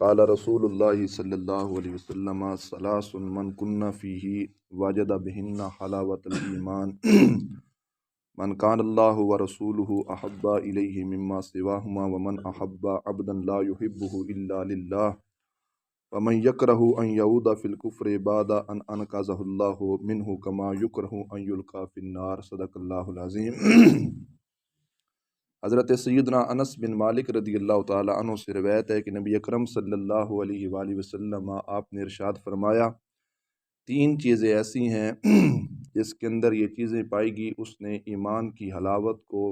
قال رسول اللہ صلی اللہ علیہ وسلم ثلاث من کن فیہ وجد بہن حلاوت الایمان من کان اللہ ورسولہ احب الیہ مما سواہما ومن احب عبدا لا یحبہ الا للہ ومن یکرہ ان یعود فی الکفر بعد ان انقذہ اللہ منہ کما یکرہ ان یلقى فی النار صدق اللہ العظیم۔ حضرت سیدنا انس بن مالک رضی اللہ تعالیٰ عنہ سے روایت ہے کہ نبی اکرم صلی اللہ علیہ وآلہ وسلم آپ نے ارشاد فرمایا، تین چیزیں ایسی ہیں جس کے اندر یہ چیزیں پائی گی اس نے ایمان کی حلاوت کو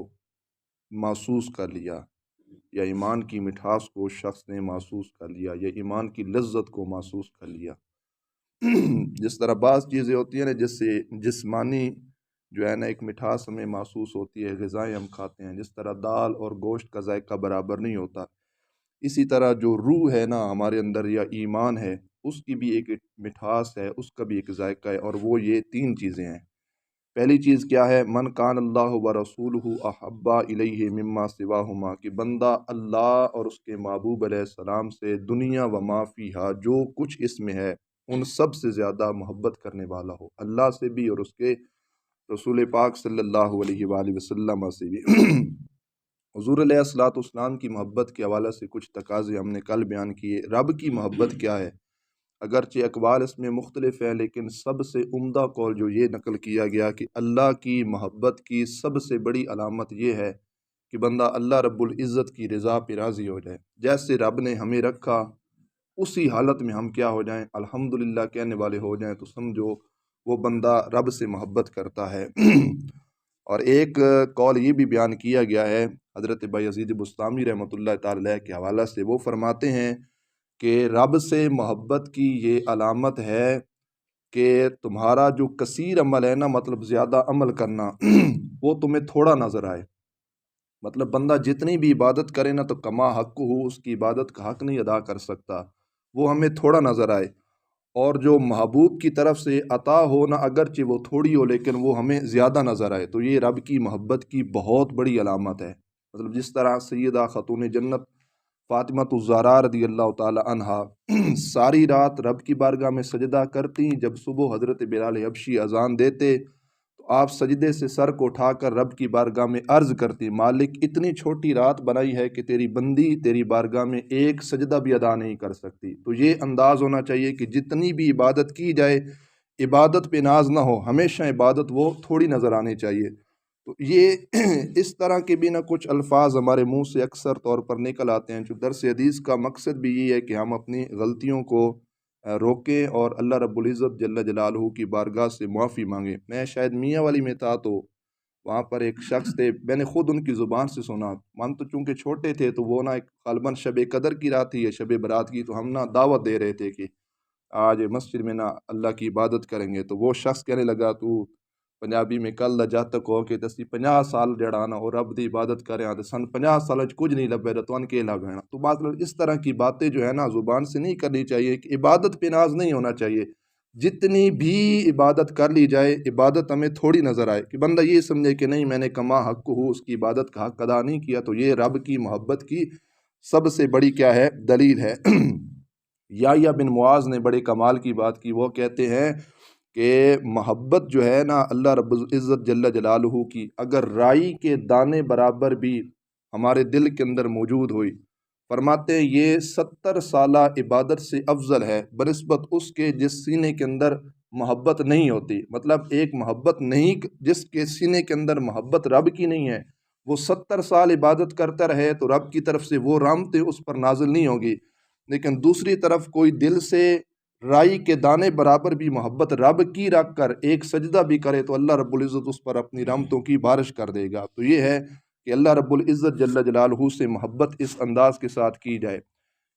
محسوس کر لیا، یا ایمان کی مٹھاس کو شخص نے محسوس کر لیا، یا ایمان کی لذت کو محسوس کر لیا۔ جس طرح بعض چیزیں ہوتی ہیں نا، جس سے جسمانی جو ہے نا ایک مٹھاس ہمیں محسوس ہوتی ہے، غذائیں ہم کھاتے ہیں، جس طرح دال اور گوشت کا ذائقہ برابر نہیں ہوتا، اسی طرح جو روح ہے نا ہمارے اندر یا ایمان ہے، اس کی بھی ایک مٹھاس ہے، اس کا بھی ایک ذائقہ ہے، اور وہ یہ تین چیزیں ہیں۔ پہلی چیز کیا ہے؟ من کان اللہ ورسولہ احب الیہ مما سواہما، کہ بندہ اللہ اور اس کے محبوب علیہ السلام سے دنیا و ما فیہا، جو کچھ اس میں ہے، ان سب سے زیادہ محبت کرنے والا ہو، اللہ سے بھی اور اس کے رسول پاک صلی اللہ علیہ وآلہ وسلم سے بھی۔ حضور علیہ الصلوۃ والسلام کی محبت کے حوالے سے کچھ تقاضے ہم نے کل بیان کیے۔ رب کی محبت کیا ہے؟ اگرچہ اقوال اس میں مختلف ہیں، لیکن سب سے عمدہ قول جو یہ نقل کیا گیا کہ اللہ کی محبت کی سب سے بڑی علامت یہ ہے کہ بندہ اللہ رب العزت کی رضا پہ راضی ہو جائے۔ جیسے رب نے ہمیں رکھا اسی حالت میں ہم کیا ہو جائیں؟ الحمدللہ کہنے والے ہو جائیں، تو سمجھو وہ بندہ رب سے محبت کرتا ہے۔ اور ایک قول یہ بھی بیان کیا گیا ہے حضرت بایزید بسطامی رحمۃ اللہ تعالی علیہ کے حوالہ سے، وہ فرماتے ہیں کہ رب سے محبت کی یہ علامت ہے کہ تمہارا جو کثیر عمل ہے نا، مطلب زیادہ عمل کرنا، وہ تمہیں تھوڑا نظر آئے۔ مطلب بندہ جتنی بھی عبادت کرے نا تو کما حق ہو، اس کی عبادت کا حق نہیں ادا کر سکتا، وہ ہمیں تھوڑا نظر آئے۔ اور جو محبوب کی طرف سے عطا ہو نا، اگرچہ وہ تھوڑی ہو لیکن وہ ہمیں زیادہ نظر آئے، تو یہ رب کی محبت کی بہت بڑی علامت ہے۔ مطلب جس طرح سیدہ خاتون جنت فاطمہ الزہرا رضی اللہ تعالی عنہا ساری رات رب کی بارگاہ میں سجدہ کرتی، جب صبح حضرت بلال حبشی اذان دیتے تو آپ سجدے سے سر کو اٹھا کر رب کی بارگاہ میں عرض کرتی، مالک اتنی چھوٹی رات بنائی ہے کہ تیری بندی تیری بارگاہ میں ایک سجدہ بھی ادا نہیں کر سکتی۔ تو یہ انداز ہونا چاہیے کہ جتنی بھی عبادت کی جائے، عبادت پہ ناز نہ ہو، ہمیشہ عبادت وہ تھوڑی نظر آنی چاہیے۔ تو یہ اس طرح کے بھی نہ کچھ الفاظ ہمارے منہ سے اکثر طور پر نکل آتے ہیں، جو درس حدیث کا مقصد بھی یہ ہے کہ ہم اپنی غلطیوں کو روکیں اور اللہ رب العزت جل جلالہ کی بارگاہ سے معافی مانگیں۔ میں شاید میاں والی میں تھا تو وہاں پر ایک شخص تھے، میں نے خود ان کی زبان سے سنا، من تو چونکہ چھوٹے تھے تو وہ نا ایک غالباً شب قدر کی رات تھی یا شب برات کی، تو ہم نا دعوت دے رہے تھے کہ آج مسجد میں نا اللہ کی عبادت کریں گے۔ تو وہ شخص کہنے لگا، تو پنجابی میں کل جد تک ہو کہ تسی 50 سال جڑا نا اور رب دی عبادت کریں تو سن 50 سال کچھ نہیں لبے تو ان کے لب ہے نا۔ تو مطلب اس طرح کی باتیں جو ہے نا زبان سے نہیں کرنی چاہیے، کہ عبادت پہ ناز نہیں ہونا چاہیے۔ جتنی بھی عبادت کر لی جائے، عبادت ہمیں تھوڑی نظر آئے، کہ بندہ یہ سمجھے کہ نہیں میں نے کما حق ہو، اس کی عبادت کا حق ادا نہیں کیا، تو یہ رب کی محبت کی سب سے بڑی کیا ہے؟ دلیل ہے۔ یحییٰ بن معاذ نے بڑے کمال کی بات کی، وہ کہتے ہیں کہ محبت جو ہے نا اللہ رب العزت جل جلالہ کی، اگر رائی کے دانے برابر بھی ہمارے دل کے اندر موجود ہوئی، فرماتے ہیں یہ 70 سالہ عبادت سے افضل ہے بنسبت اس کے جس سینے کے اندر محبت نہیں ہوتی۔ مطلب ایک محبت نہیں، جس کے سینے کے اندر محبت رب کی نہیں ہے، وہ 70 سال عبادت کرتا رہے تو رب کی طرف سے وہ رحمتیں اس پر نازل نہیں ہوگی۔ لیکن دوسری طرف کوئی دل سے رائی کے دانے برابر بھی محبت رب کی رکھ کر ایک سجدہ بھی کرے تو اللہ رب العزت اس پر اپنی رحمتوں کی بارش کر دے گا۔ تو یہ ہے کہ اللہ رب العزت جل جلالہ سے محبت اس انداز کے ساتھ کی جائے،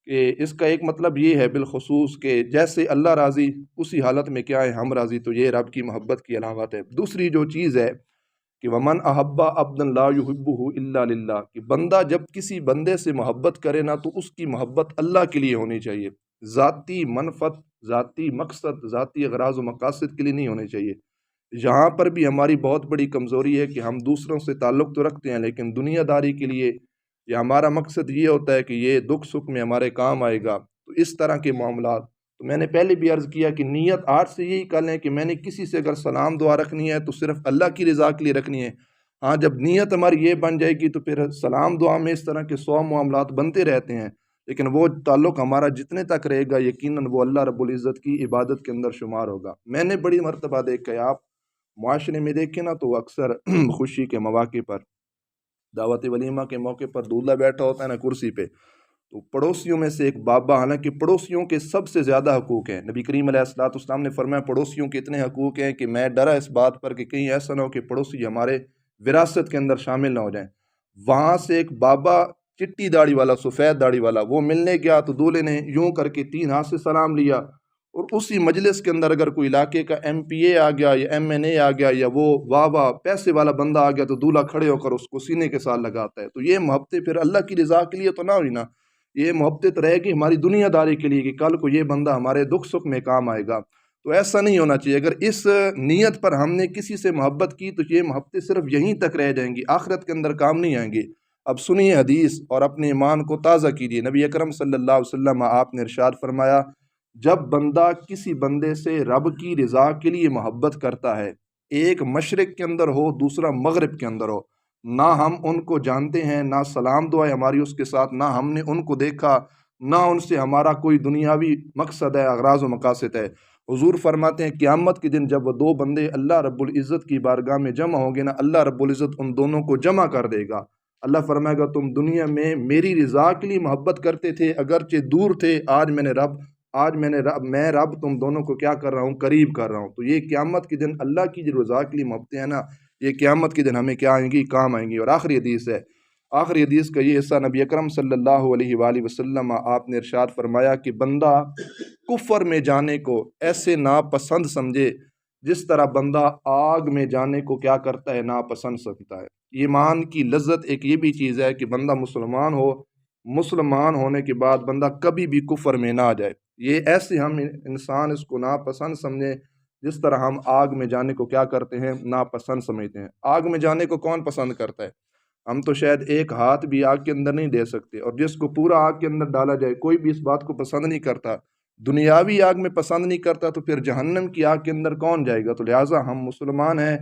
کہ اس کا ایک مطلب یہ ہے بالخصوص کہ جیسے اللہ راضی اسی حالت میں کیا ہے؟ ہم راضی۔ تو یہ رب کی محبت کی علامت ہے۔ دوسری جو چیز ہے کہ ومن احب عبدا لا یحبہ الا للہ، کہ بندہ جب کسی بندے سے محبت کرے نا تو اس کی محبت اللہ کے لیے ہونی چاہیے، ذاتی منفعت، ذاتی مقصد، ذاتی اغراض و مقاصد کے لیے نہیں ہونے چاہیے۔ یہاں پر بھی ہماری بہت بڑی کمزوری ہے کہ ہم دوسروں سے تعلق تو رکھتے ہیں لیکن دنیا داری کے لیے، یا ہمارا مقصد یہ ہوتا ہے کہ یہ دکھ سکھ میں ہمارے کام آئے گا، تو اس طرح کے معاملات، تو میں نے پہلے بھی عرض کیا کہ نیت آج سے یہی کر لیں کہ میں نے کسی سے اگر سلام دعا رکھنی ہے تو صرف اللہ کی رضا کے لیے رکھنی ہے۔ ہاں جب نیت ہماری یہ بن جائے گی تو پھر سلام دعا میں اس طرح کے 100 معاملات بنتے رہتے ہیں، لیکن وہ تعلق ہمارا جتنے تک رہے گا یقیناً وہ اللہ رب العزت کی عبادت کے اندر شمار ہوگا۔ میں نے بڑی مرتبہ دیکھا ہے، آپ معاشرے میں دیکھیں نا تو اکثر خوشی کے مواقع پر، دعوت ولیمہ کے موقع پر دولہا بیٹھا ہوتا ہے نا کرسی پہ، تو پڑوسیوں میں سے ایک بابا، حالانکہ پڑوسیوں کے سب سے زیادہ حقوق ہیں، نبی کریم علیہ السلام نے فرمایا پڑوسیوں کے اتنے حقوق ہیں کہ میں ڈرا اس بات پر کہ کہیں ایسا نہ ہو کہ پڑوسی ہمارے وراثت کے اندر شامل نہ ہو جائیں۔ وہاں سے ایک بابا چٹی داڑھی والا، سفید داڑھی والا، وہ ملنے گیا تو دولہے نے یوں کر کے 3 ہاتھ سے سلام لیا، اور اسی مجلس کے اندر اگر کوئی علاقے کا MP آ گیا یا MNA آ گیا یا وہ واہ پیسے والا بندہ آ گیا تو دولہا کھڑے ہو کر اس کو سینے کے ساتھ لگاتا ہے۔ تو یہ محبتیں پھر اللہ کی رضا کے لیے تو نہ ہوئی نا، یہ محبت رہے گی ہماری دنیا داری کے لیے کہ کل کو یہ بندہ ہمارے دکھ سکھ میں کام آئے گا۔ تو ایسا نہیں ہونا چاہیے۔ اگر اس نیت پر ہم نے کسی سے محبت کی تو یہ محبتیں صرف یہیں تک رہ جائیں گی، آخرت کے اندر کام نہیں آئیں گی۔ اب سنیے حدیث اور اپنے ایمان کو تازہ کیجیے۔ نبی اکرم صلی اللہ علیہ وسلم آپ نے ارشاد فرمایا، جب بندہ کسی بندے سے رب کی رضا کے لیے محبت کرتا ہے، ایک مشرق کے اندر ہو دوسرا مغرب کے اندر ہو، نہ ہم ان کو جانتے ہیں، نہ سلام دعا ہماری اس کے ساتھ، نہ ہم نے ان کو دیکھا، نہ ان سے ہمارا کوئی دنیاوی مقصد ہے، اغراض و مقاصد ہے، حضور فرماتے ہیں قیامت کے دن جب وہ 2 بندے اللہ رب العزت کی بارگاہ میں جمع ہوں گے نا، اللہ رب العزت ان دونوں کو جمع کر دے گا۔ اللہ فرمائے گا تم دنیا میں میری رضا کے لیے محبت کرتے تھے، اگرچہ دور تھے، آج میں رب تم دونوں کو کیا کر رہا ہوں، قریب کر رہا ہوں۔ تو یہ قیامت کے دن اللہ کی جو رضا کے لیے محبتیں ہیں نا، یہ قیامت کے دن ہمیں کیا آئیں گی، کام آئیں گی۔ اور آخری حدیث ہے، آخری حدیث کا یہ حصہ نبی اکرم صلی اللہ علیہ وآلہ وسلم آپ نے ارشاد فرمایا کہ بندہ کفر میں جانے کو ایسے ناپسند سمجھے جس طرح بندہ آگ میں جانے کو کیا کرتا ہے، ناپسند سمجھتا ہے۔ ایمان کی لذت ایک یہ بھی چیز ہے کہ بندہ مسلمان ہو، مسلمان ہونے کے بعد بندہ کبھی بھی کفر میں نہ آ جائے۔ یہ ایسے ہم انسان اس کو ناپسند سمجھیں جس طرح ہم آگ میں جانے کو کیا کرتے ہیں، ناپسند سمجھتے ہیں۔ آگ میں جانے کو کون پسند کرتا ہے؟ ہم تو شاید ایک ہاتھ بھی آگ کے اندر نہیں دے سکتے، اور جس کو پورا آگ کے اندر ڈالا جائے کوئی بھی اس بات کو پسند نہیں کرتا، دنیاوی آگ میں پسند نہیں کرتا، تو پھر جہنم کی آگ کے اندر کون جائے گا؟ تو لہٰذا ہم مسلمان ہیں،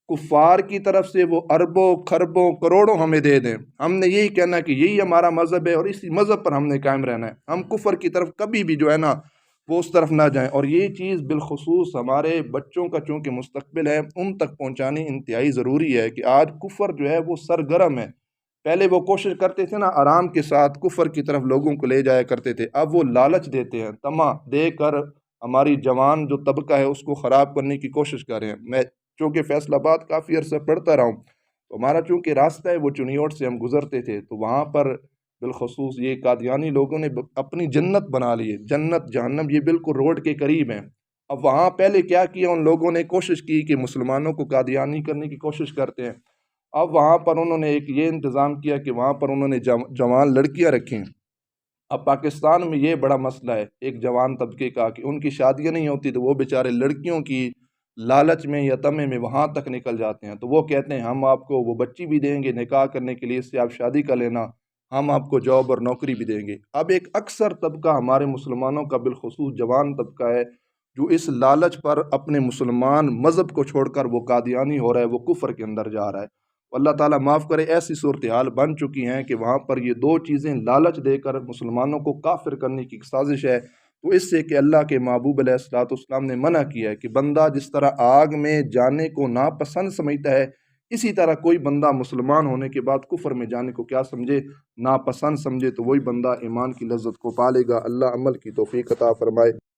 کفار کی طرف سے وہ اربوں خربوں کروڑوں ہمیں دے دیں، ہم نے یہی کہنا کہ یہی ہمارا مذہب ہے اور اسی مذہب پر ہم نے قائم رہنا ہے، ہم کفر کی طرف کبھی بھی جو ہے نا وہ اس طرف نہ جائیں۔ اور یہ چیز بالخصوص ہمارے بچوں کا چونکہ مستقبل ہے، ان تک پہنچانی انتہائی ضروری ہے کہ آج کفر جو ہے وہ سرگرم ہے۔ پہلے وہ کوشش کرتے تھے نا آرام کے ساتھ کفر کی طرف لوگوں کو لے جایا کرتے تھے، اب وہ لالچ دیتے ہیں، طمع دے کر ہماری جوان جو طبقہ ہے اس کو خراب کرنے کی کوشش کر رہے ہیں۔ میں چونکہ فیصل آباد کافی عرصہ پڑھتا رہا ہوں، تو ہمارا چونکہ راستہ ہے وہ چنیوٹ سے ہم گزرتے تھے، تو وہاں پر بالخصوص یہ قادیانی لوگوں نے اپنی جنت بنا لی ہے، جنت جہنم یہ بالکل روڈ کے قریب ہیں۔ اب وہاں پہلے کیا کیا ان لوگوں نے، کوشش کی کہ مسلمانوں کو قادیانی کرنے کی کوشش کرتے ہیں۔ اب وہاں پر انہوں نے ایک یہ انتظام کیا کہ وہاں پر انہوں نے جوان لڑکیاں رکھیں۔ اب پاکستان میں یہ بڑا مسئلہ ہے ایک جوان طبقے کا کہ ان کی شادیاں نہیں ہوتی، تو وہ بیچارے لڑکیوں کی لالچ میں یا طمع میں وہاں تک نکل جاتے ہیں، تو وہ کہتے ہیں ہم آپ کو وہ بچی بھی دیں گے نکاح کرنے کے لیے، اس سے آپ شادی کر لینا، ہم آپ کو جاب اور نوکری بھی دیں گے۔ اب ایک اکثر طبقہ ہمارے مسلمانوں کا بالخصوص جوان طبقہ ہے جو اس لالچ پر اپنے مسلمان مذہب کو چھوڑ کر وہ قادیانی ہو رہا ہے، وہ کفر کے اندر جا رہا ہے۔ اللہ تعالیٰ معاف کرے، ایسی صورتحال بن چکی ہیں کہ وہاں پر یہ 2 چیزیں لالچ دے کر مسلمانوں کو کافر کرنے کی سازش ہے۔ تو اس سے کہ اللہ کے محبوب علیہ السلام نے منع کیا ہے کہ بندہ جس طرح آگ میں جانے کو ناپسند سمجھتا ہے، اسی طرح کوئی بندہ مسلمان ہونے کے بعد کفر میں جانے کو کیا سمجھے، ناپسند سمجھے، تو وہی بندہ ایمان کی لذت کو پالے گا۔ اللہ عمل کی توفیق عطا فرمائے۔